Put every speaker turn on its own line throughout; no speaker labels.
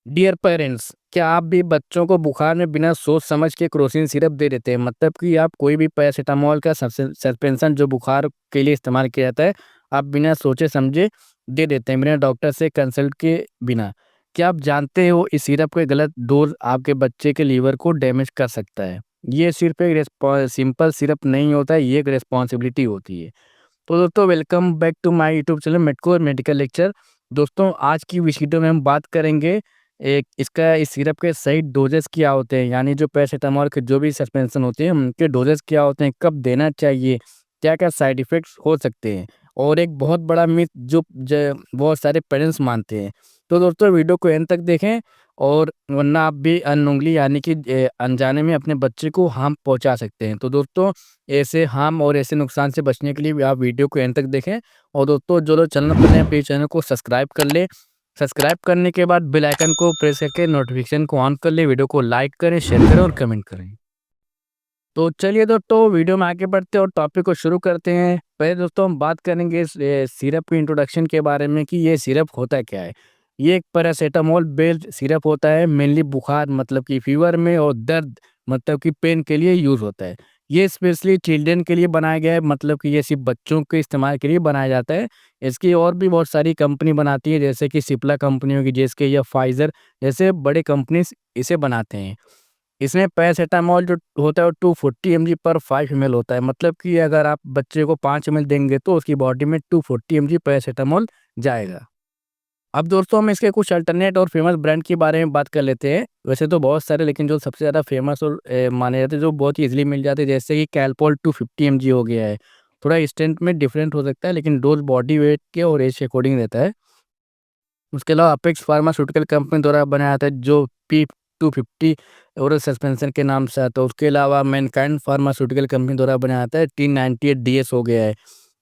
Dear parents, क्या आप भी बच्चों को बुखार में बिना सोच समझ के क्रोसिन सिरप दे देते हैं? मतलब कि आप कोई भी पैरासिटामोल का सस्पेंशन जो बुखार के लिए इस्तेमाल किया जाता है, आप बिना सोचे समझे दे देते हैं, बिना डॉक्टर से कंसल्ट के बिना। क्या आप जानते हो इस सिरप का गलत डोज आपके बच्चे के लीवर को डैमेज कर सकता है? ये सिर्फ एक सिंपल सिरप नहीं होता है, ये एक रिस्पॉन्सिबिलिटी होती है। तो दोस्तों, welcome back to my YouTube channel Medco medical lecture. दोस्तों, आज की इस वीडियो में हम बात करेंगे एक इसका इस सिरप के सही डोजेस क्या होते हैं, यानी जो पैरासिटामोल के जो भी सस्पेंशन होते हैं उनके डोजेस क्या होते हैं, कब देना चाहिए, क्या-क्या साइड इफ़ेक्ट्स हो सकते हैं और एक बहुत बड़ा मिथ जो बहुत सारे पेरेंट्स मानते हैं। तो दोस्तों, वीडियो को एंड तक देखें और वरना आप भी अननोइंगली यानी कि अनजाने में अपने बच्चे को हार्म पहुँचा सकते हैं। तो दोस्तों, ऐसे हार्म और ऐसे नुकसान से बचने के लिए भी आप वीडियो को एंड तक देखें और दोस्तों, जो लोग चैनल पर नए हैं प्लीज़ चैनल को सब्सक्राइब कर लें। सब्सक्राइब करने के बाद बेल आइकन को प्रेस करके नोटिफिकेशन को ऑन कर लें। वीडियो को लाइक करें, शेयर करें और कमेंट करें। तो चलिए दोस्तों, वीडियो में आगे बढ़ते हैं और टॉपिक को शुरू करते हैं। पहले दोस्तों हम बात करेंगे इस सिरप के इंट्रोडक्शन के बारे में कि ये सिरप होता क्या है। ये एक पैरासिटामोल बेस्ड सिरप होता है, मेनली बुखार मतलब कि फीवर में और दर्द मतलब कि पेन के लिए यूज़ होता है। ये स्पेशली चिल्ड्रन के लिए बनाया गया है, मतलब कि ये सिर्फ बच्चों के इस्तेमाल के लिए बनाया जाता है। इसकी और भी बहुत सारी कंपनी बनाती है, जैसे कि सिप्ला कंपनी होगी, जिसके या फाइज़र जैसे बड़े कंपनीज़ इसे बनाते हैं। इसमें पैरासिटामोल जो होता है वो 240 एमजी पर 5 एमएल होता है, मतलब कि अगर आप बच्चे को 5 एमएल देंगे तो उसकी बॉडी में 240 एमजी पैरासिटामोल जाएगा। अब दोस्तों, हम इसके कुछ अल्टरनेट और फेमस ब्रांड के बारे में बात कर लेते हैं। वैसे तो बहुत सारे, लेकिन जो सबसे ज़्यादा फेमस और माने जाते हैं, जो बहुत ही ईज़िली मिल जाते हैं, जैसे कि कैलपॉल 250 एमजी हो गया है। थोड़ा स्ट्रेंथ में डिफरेंट हो सकता है, लेकिन डोज़ बॉडी वेट के और एज के अकॉर्डिंग रहता है। उसके अलावा अपेक्स फार्मास्यूटिकल कंपनी द्वारा बनाया जाता है, जो P250 ओरल सस्पेंशन के नाम से आता है। उसके अलावा मैनकाइंड फार्मास्यूटिकल कंपनी द्वारा बनाया जाता है, T98 डीएस हो गया है।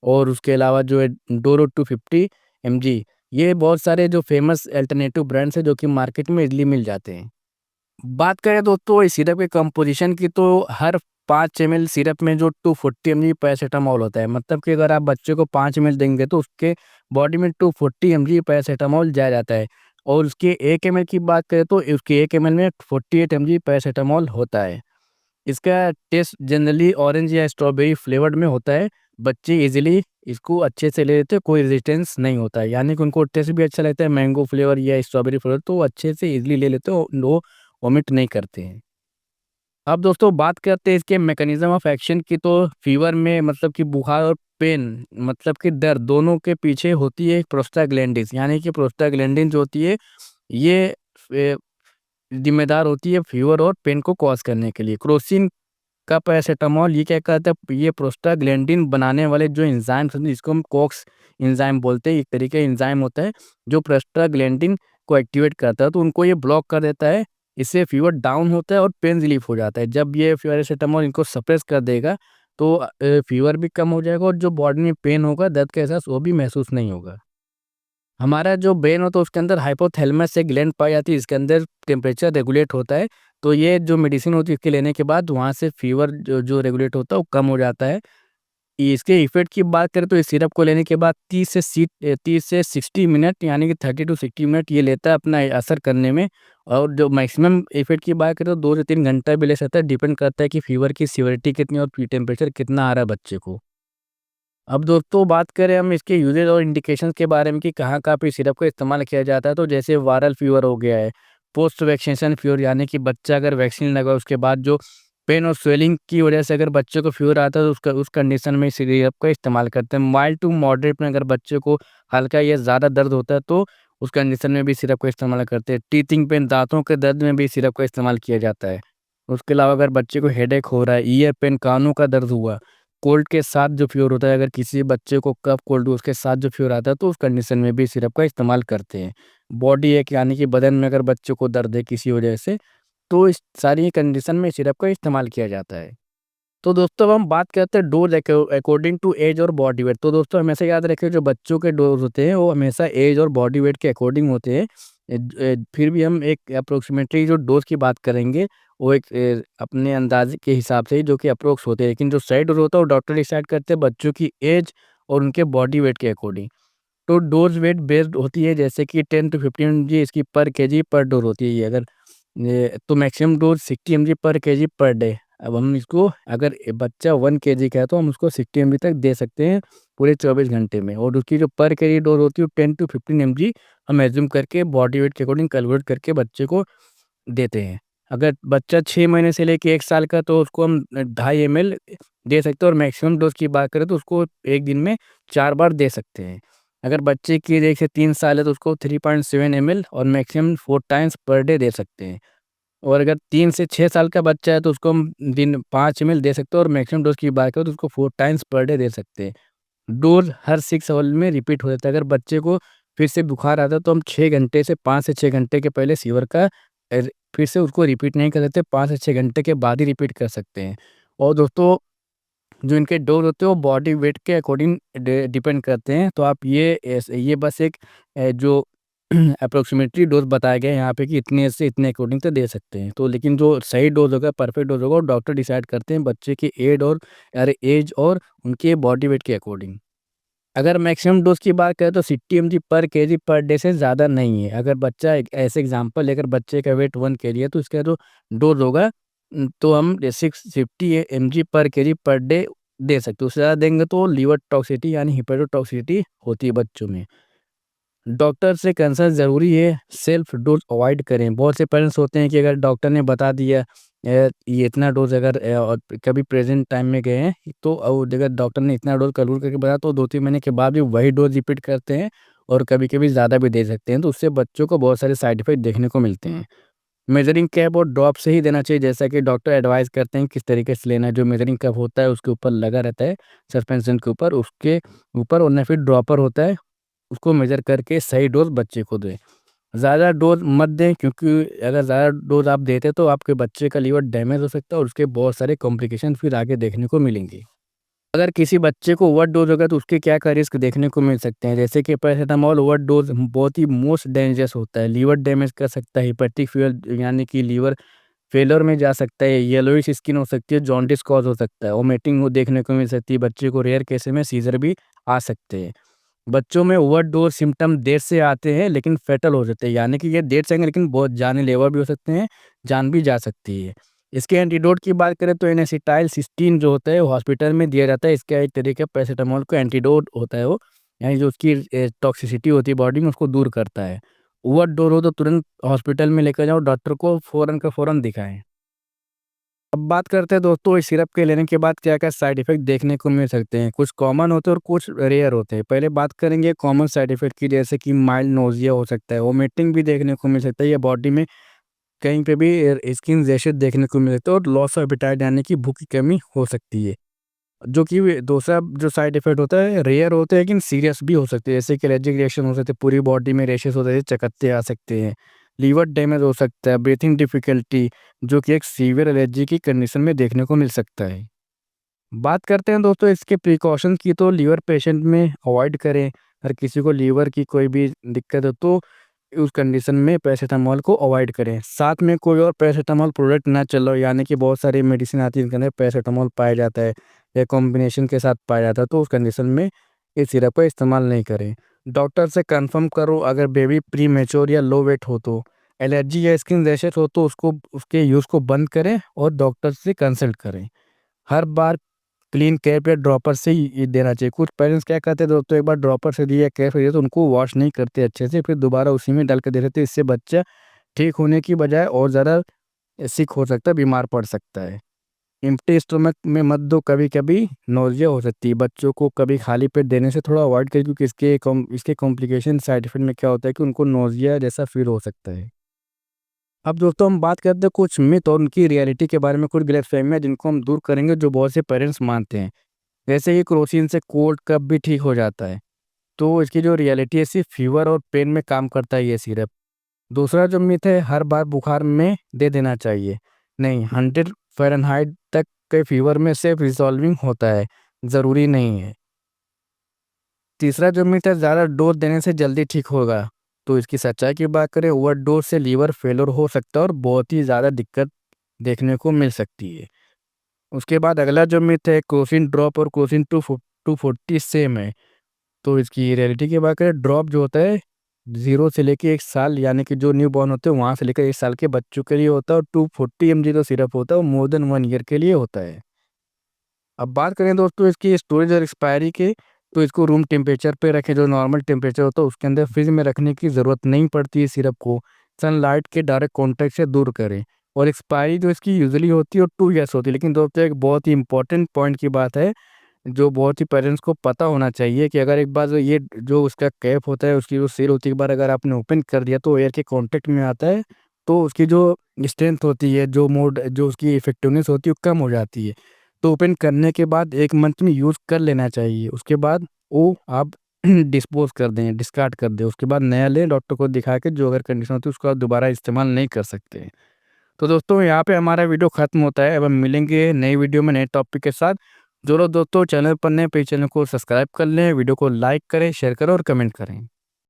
और उसके अलावा जो है डोरो 250 एमजी। ये बहुत सारे जो फेमस अल्टरनेटिव ब्रांड्स हैं जो कि मार्केट में इजीली मिल जाते हैं। बात करें दोस्तों इस सिरप के कंपोजिशन की, तो हर 5 एमएल सिरप में जो 240 एमजी पैरासिटामोल होता है, मतलब कि अगर आप बच्चे को 5 एमएल देंगे तो उसके बॉडी में 240 एमजी पैरासिटामोल जाया जाता है। और उसके 1 एमएल की बात करें तो उसके 1 एमएल में 48 एमजी पैरासिटामोल होता है। इसका टेस्ट जनरली ऑरेंज या स्ट्रॉबेरी फ्लेवर्ड में होता है। बच्चे इजीली इसको अच्छे से ले लेते हैं, कोई रेजिस्टेंस नहीं होता है, यानी कि उनको टेस्ट भी अच्छा लगता है, मैंगो फ्लेवर या स्ट्रॉबेरी फ्लेवर, तो वो अच्छे से इजीली ले लेते हैं और वो वॉमिट नहीं करते हैं। अब दोस्तों बात करते हैं इसके मैकेनिज्म ऑफ एक्शन की, तो फीवर में मतलब कि बुखार और पेन मतलब कि दर्द दोनों के पीछे होती है एक प्रोस्टाग्लैंडिन, यानी कि प्रोस्टाग्लैंडिन जो होती है ये ए, जिम्मेदार होती है फीवर और पेन को कॉज करने के लिए। क्रोसिन का पैरासिटामोल ये क्या करता है, ये प्रोस्टाग्लैंडिन बनाने वाले जो एंजाइम्स होते हैं, जिसको हम कॉक्स एंजाइम बोलते हैं, एक तरीके का एंजाइम होता है जो प्रोस्टाग्लैंडिन को एक्टिवेट करता है, तो उनको ये ब्लॉक कर देता है। इससे फीवर डाउन होता है और पेन रिलीफ हो जाता है। जब ये पैरासिटामोल इनको सप्रेस कर देगा तो फीवर भी कम हो जाएगा और जो बॉडी में पेन होगा, दर्द का एहसास वो भी महसूस नहीं होगा। हमारा जो ब्रेन होता है उसके अंदर हाइपोथैलेमस एक ग्लैंड पाई जाती है, इसके अंदर टेम्परेचर रेगुलेट होता है। तो ये जो मेडिसिन होती है इसके लेने के बाद वहाँ से फीवर जो जो रेगुलेट होता है वो कम हो जाता है। इसके इफ़ेक्ट की बात करें तो इस सिरप को लेने के बाद 30 से 60 मिनट, यानी कि 30 टू 60 मिनट ये लेता है अपना असर करने में। और जो मैक्सिमम इफ़ेक्ट की बात करें तो 2 से 3 घंटा भी ले सकता है, डिपेंड करता है कि फीवर की सीवियरिटी कितनी और टेम्परेचर कितना आ रहा है बच्चे को। अब दोस्तों बात करें हम इसके यूजेज और इंडिकेशंस के बारे में कि कहाँ-कहाँ पे सिरप का इस्तेमाल किया जाता है, तो जैसे वायरल फीवर हो गया है, पोस्ट वैक्सीनेशन फीवर, यानी कि बच्चा अगर वैक्सीन लगवाए उसके बाद जो पेन और स्वेलिंग की वजह से अगर बच्चे को फीवर आता है तो उस कंडीशन में सिरप का इस्तेमाल करते हैं। माइल्ड टू मॉडरेट में अगर बच्चे को हल्का या ज़्यादा दर्द होता है तो उस कंडीशन में भी सिरप का इस्तेमाल करते हैं। टीथिंग पेन, दाँतों के दर्द में भी सिरप का इस्तेमाल किया जाता है। उसके अलावा अगर बच्चे को हेडेक हो रहा है, ईयर पेन, कानों का दर्द हुआ, कोल्ड के साथ जो फ़ीवर होता है, अगर किसी बच्चे को कफ कोल्ड उसके साथ जो फ़ीवर आता है तो उस कंडीशन में भी सिरप का इस्तेमाल करते हैं। बॉडी एक यानी कि बदन में अगर बच्चे को दर्द है किसी वजह से, तो इस सारी कंडीशन में सिरप का इस्तेमाल किया जाता है। तो दोस्तों अब हम बात करते हैं डोज़ अकॉर्डिंग टू एज और बॉडी वेट। तो दोस्तों हमेशा याद रखें, जो बच्चों के डोज़ होते हैं वो हमेशा एज और बॉडी वेट के अकॉर्डिंग होते हैं। फिर भी हम एक अप्रोक्सिमेटली जो डोज़ की बात करेंगे वो एक अपने अंदाज़े के हिसाब से ही, जो कि अप्रोक्स होते हैं। लेकिन जो सही डोज़ होता है वो डॉक्टर डिसाइड करते हैं बच्चों की एज और उनके बॉडी वेट के अकॉर्डिंग। तो डोज वेट बेस्ड होती है, जैसे कि 10 to 15 mg इसकी पर केजी पर डोज होती है ये। अगर तो मैक्सिमम डोज 60 mg पर केजी पर डे। अब हम इसको, अगर बच्चा 1 kg का है तो हम उसको 60 mg तक दे सकते हैं पूरे 24 घंटे में। और उसकी जो पर केजी डोज होती है 10 to 15 mg हम एज्यूम करके बॉडी वेट के अकॉर्डिंग कैलकुलेट करके बच्चे को देते हैं। अगर बच्चा 6 महीने से लेके 1 साल का, तो उसको हम 2.5 ml दे सकते हैं। और मैक्सिमम डोज की बात करें तो उसको एक दिन में 4 बार दे सकते हैं। अगर बच्चे की एज 1 से 3 साल है तो उसको 3.7 ml और maximum 4 times per day they सकते हैं। और अगर 3 से 6 साल का बच्चा है तो उसको हम दिन 5 ml दे सकते हैं। और मैक्सिमम डोज की बात करें तो उसको 4 टाइम्स पर डे दे सकते हैं। डोज हर 6 आवर में रिपीट हो जाता है। अगर बच्चे को फिर से बुखार आता है तो हम 6 घंटे से 5 से 6 घंटे के पहले फीवर का फिर से उसको रिपीट नहीं कर सकते, 5 से 6 घंटे के बाद ही रिपीट कर सकते हैं। और दोस्तों, जो इनके डोज होते हैं वो बॉडी वेट के अकॉर्डिंग डिपेंड करते हैं। तो आप ये बस एक जो अप्रोक्सीमेटली डोज बताया गया है यहाँ पे कि इतने से इतने अकॉर्डिंग तो दे सकते हैं। तो लेकिन जो सही डोज होगा, परफेक्ट डोज होगा, वो डॉक्टर डिसाइड करते हैं बच्चे की एज और उनके बॉडी वेट के अकॉर्डिंग। अगर मैक्सिमम डोज की बात करें तो 60 mg पर केजी पर डे से ज़्यादा नहीं है। अगर बच्चा ऐसे एग्जांपल लेकर, बच्चे का वेट 1 kg है तो इसका जो डोज होगा तो हम 650 mg पर केजी पर डे दे सकते हैं। उससे ज़्यादा देंगे तो लीवर टॉक्सिसिटी यानी हेपेटोटॉक्सिसिटी होती है बच्चों में। डॉक्टर से कंसल्ट ज़रूरी है, सेल्फ डोज अवॉइड करें। बहुत से पेरेंट्स होते हैं कि अगर डॉक्टर ने बता दिया ये इतना डोज, अगर और कभी प्रेजेंट टाइम में गए हैं तो अगर डॉक्टर ने इतना डोज कैलकुलेट करके बताया तो 2-3 महीने के बाद भी वही डोज रिपीट करते हैं और कभी-कभी ज़्यादा भी दे सकते हैं। तो उससे बच्चों को बहुत सारे साइड इफ़ेक्ट देखने को मिलते हैं। मेजरिंग कैप और ड्रॉप से ही देना चाहिए, जैसा कि डॉक्टर एडवाइस करते हैं किस तरीके से लेना है। जो मेजरिंग कप होता है उसके ऊपर लगा रहता है, सस्पेंशन के ऊपर, उसके ऊपर, और फिर ड्रॉपर होता है, उसको मेज़र करके सही डोज़ बच्चे को दें। ज़्यादा डोज़ मत दें, क्योंकि अगर ज़्यादा डोज़ आप देते तो आपके बच्चे का लीवर डैमेज हो सकता है और उसके बहुत सारे कॉम्प्लिकेशन फिर आगे देखने को मिलेंगे। अगर किसी बच्चे को ओवरडोज़ होगा तो उसके क्या-क्या रिस्क देखने को मिल सकते हैं, जैसे कि पैरासिटामॉल ओवरडोज़ बहुत ही मोस्ट डेंजरस होता है। लीवर डैमेज कर सकता है, हेपेटिक फेल यानी कि लीवर फेल्योर में जा सकता है, येलोइश स्किन हो सकती है, जॉन्डिस कॉज़ हो सकता है, वोमिटिंग हो देखने को मिल सकती है। बच्चे को रेयर केसेस में सीज़र भी आ सकते हैं। बच्चों में ओवरडोज सिम्पटम देर से आते हैं लेकिन फैटल हो जाते हैं, यानी कि ये देर से आएंगे लेकिन बहुत जानलेवा भी हो सकते हैं, जान भी जा सकती है। इसके एंटीडोट की बात करें तो एन-एसिटाइल सिस्टीन जो होता है वो हॉस्पिटल में दिया जाता है। इसका एक तरीके का पैरासिटामॉल का एंटीडोट होता है वो, यानी जो उसकी टॉक्सिसिटी होती है बॉडी में उसको दूर करता है। ओवरडोज हो तो तुरंत हॉस्पिटल में लेकर जाओ, डॉक्टर को फ़ौरन का फ़ौरन दिखाएँ। अब बात करते हैं दोस्तों इस सिरप के लेने के बाद क्या-क्या साइड इफ़ेक्ट देखने को मिल सकते हैं। कुछ कॉमन होते हैं और कुछ रेयर होते हैं। पहले बात करेंगे कॉमन साइड इफ़ेक्ट की, जैसे कि माइल्ड नोज़िया हो सकता है, वोमिटिंग भी देखने को मिल सकता है या बॉडी में कहीं पे भी स्किन रैशेज़ देखने को मिल सकते हैं और लॉस ऑफ एपेटाइट यानी कि भूख की कमी हो सकती है। जो कि दूसरा जो साइड इफ़ेक्ट होता है रेयर होता है लेकिन सीरियस भी हो सकते हैं, जैसे कि एलर्जिक रिएक्शन हो सकते हैं, पूरी बॉडी में रैशेज़ हो सकते हैं, चकत्ते आ सकते हैं, लीवर डैमेज हो सकता है, ब्रीथिंग डिफ़िकल्टी, जो कि एक सीवियर एलर्जी की कंडीशन में देखने को मिल सकता है। बात करते हैं दोस्तों इसके प्रिकॉशंस की, तो लीवर पेशेंट में अवॉइड करें। अगर किसी को लीवर की कोई भी दिक्कत हो तो उस कंडीशन में पैरासिटामॉल को अवॉइड करें। साथ में कोई और पैरासिटामॉल प्रोडक्ट ना चलो, यानी कि बहुत सारी मेडिसिन आती है जिनके अंदर पैरासिटामॉल पाया जाता है या कॉम्बिनेशन के साथ पाया जाता है, तो उस कंडीशन में इस सिरप का इस्तेमाल नहीं करें। डॉक्टर से कंफर्म करो, अगर बेबी प्री मैच्योर या लो वेट हो तो, एलर्जी या स्किन रैशेस हो तो उसको उसके यूज़ को बंद करें और डॉक्टर से कंसल्ट करें। हर बार क्लीन कैप या ड्रॉपर से ही ये देना चाहिए। कुछ पेरेंट्स क्या करते हैं दोस्तों, एक बार ड्रॉपर से दिया, कैप से दिया तो उनको वॉश नहीं करते अच्छे से, फिर दोबारा उसी में डाल के दे देते हैं। इससे बच्चा ठीक होने की बजाय और ज़्यादा सिक हो सकता है, बीमार पड़ सकता है। एम्प्टी स्टमक में मत दो, कभी-कभी नौसिया हो सकती है। बच्चों को कभी खाली पेट देने से थोड़ा अवॉइड करें, क्योंकि इसके कॉम्प्लिकेशन साइड इफ़ेक्ट में क्या होता है कि उनको नौसिया जैसा फ़ील हो सकता है। अब दोस्तों हम बात करते हैं कुछ मिथ और उनकी रियलिटी के बारे में, कुछ गलतफ़हमियाँ जिनको हम दूर करेंगे जो बहुत से पेरेंट्स मानते हैं। जैसे कि क्रोसिन से कोल्ड कफ भी ठीक हो जाता है, तो इसकी जो रियलिटी है सिर्फ फीवर और पेन में काम करता है ये सिरप। दूसरा जो मिथ है, हर बार बुखार में दे देना चाहिए। नहीं, 100 फ़ारेनहाइट तक के फीवर में सेल्फ रिज़ॉल्विंग होता है, ज़रूरी नहीं है। तीसरा जो मिथ है, ज़्यादा डोज़ देने से जल्दी ठीक होगा। तो इसकी सच्चाई की बात करें, ओवरडोज़ से लीवर फेल्योर हो सकता है और बहुत ही ज़्यादा दिक्कत देखने को मिल सकती है। उसके बाद अगला जो मिथ है, क्रोसिन ड्रॉप और क्रोसिन 240 सेम है। तो इसकी रियलिटी की बात करें, ड्रॉप जो होता है 0 से लेके 1 साल, यानी कि जो न्यू बॉर्न होते हैं वहाँ से लेकर 1 साल के बच्चों के लिए होता है, और 240 mg जो सिरप होता है वो मोर देन 1 ईयर के लिए होता है। अब बात करें दोस्तों इसकी स्टोरेज और एक्सपायरी की, तो इसको रूम टेम्परेचर पे रखें, जो नॉर्मल टेम्परेचर होता है उसके अंदर फ्रिज में रखने की ज़रूरत नहीं पड़ती है सिरप को। सनलाइट के डायरेक्ट कॉन्टैक्ट से दूर करें। और एक्सपायरी जो इसकी यूजुअली होती है वो 2 ईयर्स होती है, लेकिन दोस्तों एक बहुत ही इंपॉर्टेंट पॉइंट की बात है, जो बहुत ही पेरेंट्स को पता होना चाहिए कि अगर एक बार ये जो उसका कैप होता है, उसकी जो सील होती है, एक बार अगर आपने ओपन कर दिया तो एयर के कांटेक्ट में आता है, तो उसकी जो स्ट्रेंथ होती है, जो उसकी इफेक्टिवनेस होती है वो कम हो जाती है। तो ओपन करने के बाद 1 मंथ में यूज़ कर लेना चाहिए, उसके बाद वो आप डिस्पोज़ कर दें, डिस्कार्ड कर दें, उसके बाद नया लें डॉक्टर को दिखा के, जो अगर कंडीशन होती है उसको आप दोबारा इस्तेमाल नहीं कर सकते। तो दोस्तों यहाँ पे हमारा वीडियो खत्म होता है। अब हम मिलेंगे नई वीडियो में नए टॉपिक के साथ। जो लोग दोस्तों चैनल पर नए, प्लीज़ चैनल को सब्सक्राइब कर लें, वीडियो को लाइक करें, शेयर करें और कमेंट करें।